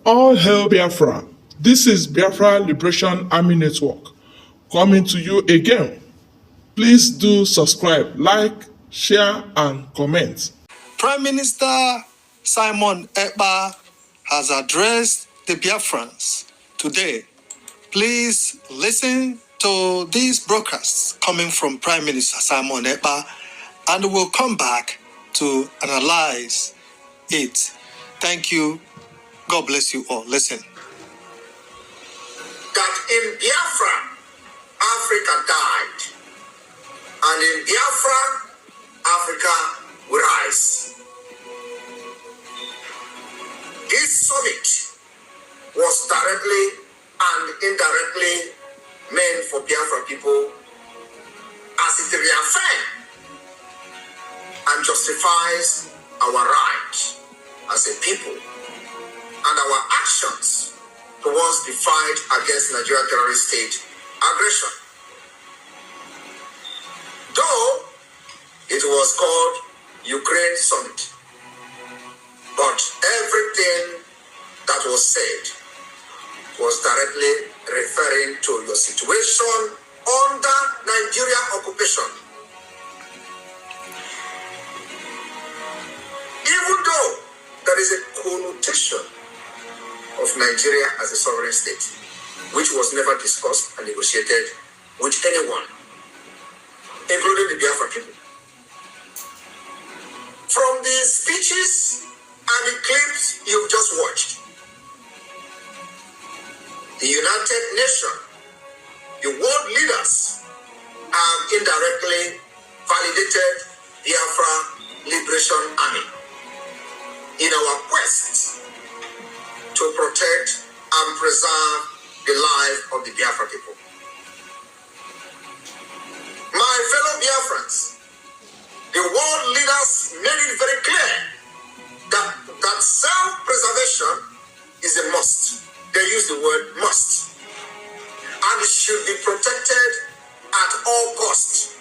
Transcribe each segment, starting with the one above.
All hail Biafra. This is Biafra Liberation Army Network coming to you again. Please do subscribe, like, share, and comment. Prime Minister Simon Ekpa has addressed the Biafrans today. Please listen to these broadcasts coming from Prime Minister Simon Ekpa, and we'll come back to analyze it. Thank you. God bless you all. Listen. That in Biafra, Africa died, and in Biafra, Africa will rise. This summit was directly and indirectly meant for Biafra people, as it reaffirms and justifies our right as a people and our actions towards the fight against Nigerian terrorist state aggression. Though it was called Ukraine Summit, but everything that was said was directly referring to your situation under Nigerian occupation. Even though there is a connotation of Nigeria as a sovereign state, which was never discussed and negotiated with anyone, including the Biafra people. From the speeches and the clips you've just watched, the United Nations, the world leaders, have indirectly validated Biafra Liberation Army in our quest to protect and preserve the life of the Biafra people. My fellow Biafrans, the world leaders made it very clear that self-preservation is a must. They use the word must. And it should be protected at all costs.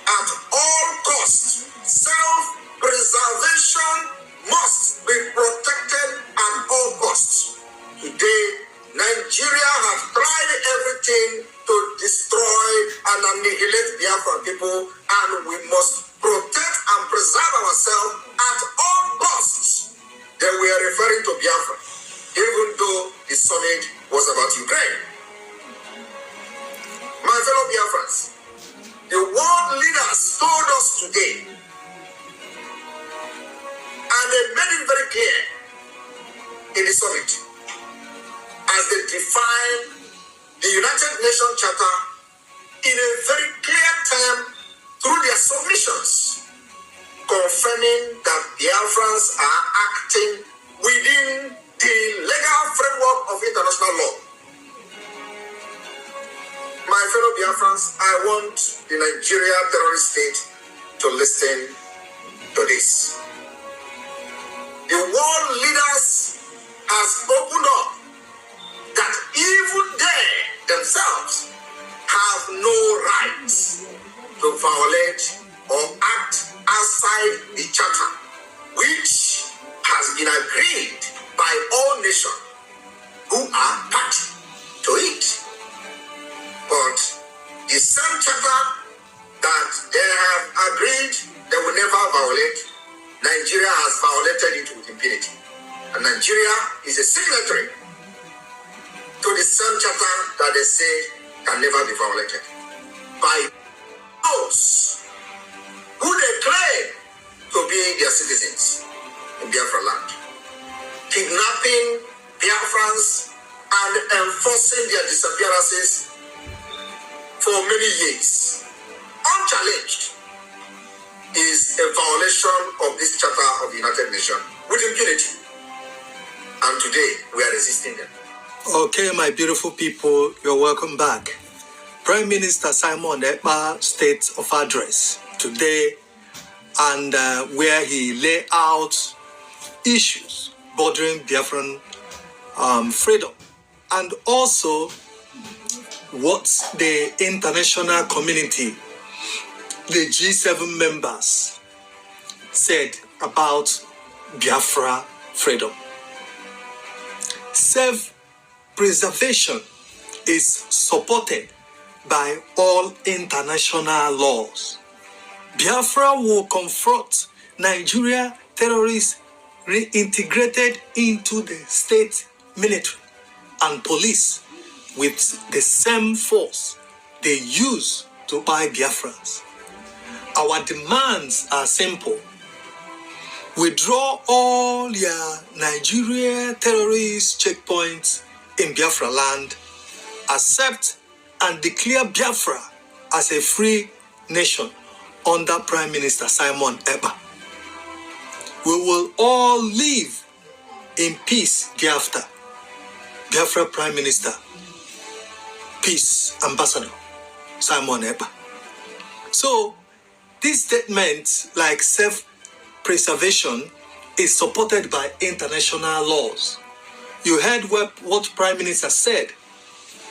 At all costs. Self-preservation must be protected at all costs. Today, Nigeria has tried everything to destroy and annihilate Biafra people, and we must protect and preserve ourselves at all costs. Then we are referring to Biafra, even though the summit was about Ukraine. My fellow Biafrans, the world leaders told us today, and they made it very clear in the summit, as they define the United Nations Charter in a very clear term through their submissions, confirming that Biafrans are acting within the legal framework of international law. My fellow Biafrans, I want the Nigeria terrorist state to listen to this. The world leaders has opened up that even they themselves have no right to violate or act outside the charter, which has been agreed by all nations who are party to it. But the same charter that they have agreed they will never violate, Nigeria has violated it with impunity. And Nigeria is a signatory to the same charter that they say can never be violated by those who they claim to be their citizens in Biafra land, kidnapping Biafrans and enforcing their disappearances for many years, unchallenged, is a violation of this Charter of the United Nations with impunity. And today, we are resisting them. Okay, my beautiful people, you're welcome back. Prime Minister Simon Ekpa State of Address today, and where he lay out issues bordering Biafran freedom, and also what the international community, the G7 members, said about Biafra freedom. self-preservation is supported by all international laws. Biafra will confront Nigeria terrorists reintegrated into the state military and police with the same force they use to buy Biafrans. Our demands are simple. Withdraw all your Nigeria terrorist checkpoints in Biafra land, accept and declare Biafra as a free nation under Prime Minister Simon Ekpa. We will all live in peace thereafter. Biafra Prime Minister, Peace Ambassador Simon Ekpa. So, this statement, like self-preservation, is supported by international laws. You heard what Prime Minister said.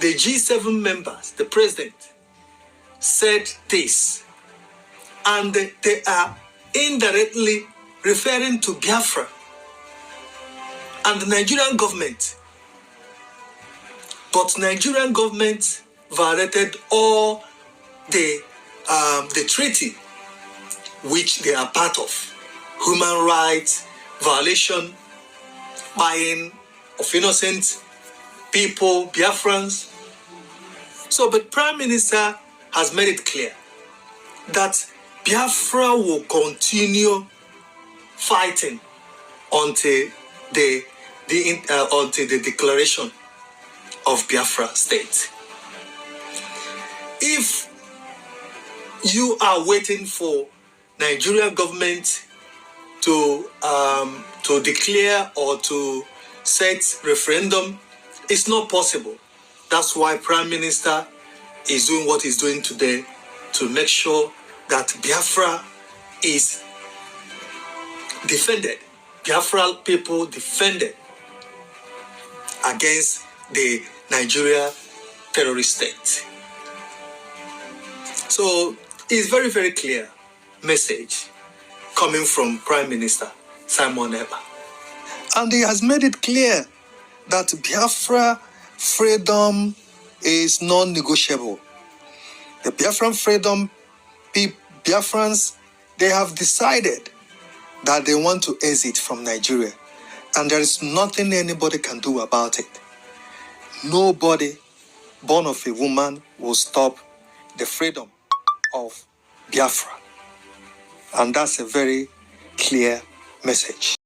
The G7 members, the president, said this, and they are indirectly referring to Biafra and the Nigerian government. But Nigerian government violated all the treaty which they are part of. Human rights violation, buying of innocent people, Biafrans. So, but Prime Minister has made it clear that Biafra will continue fighting until the declaration of Biafra state. If you are waiting for Nigerian government to declare or to set referendum, it's not possible. That's why Prime Minister is doing what he's doing today to make sure that Biafra is defended. Biafra people defended against the Nigeria terrorist state. So it's very, very clear message coming from Prime Minister Simon Ekpa. And he has made it clear that Biafra freedom is non-negotiable. The Biafran freedom, Biafrans, they have decided that they want to exit from Nigeria. And there is nothing anybody can do about it. Nobody born of a woman will stop the freedom of Biafra. And that's a very clear message.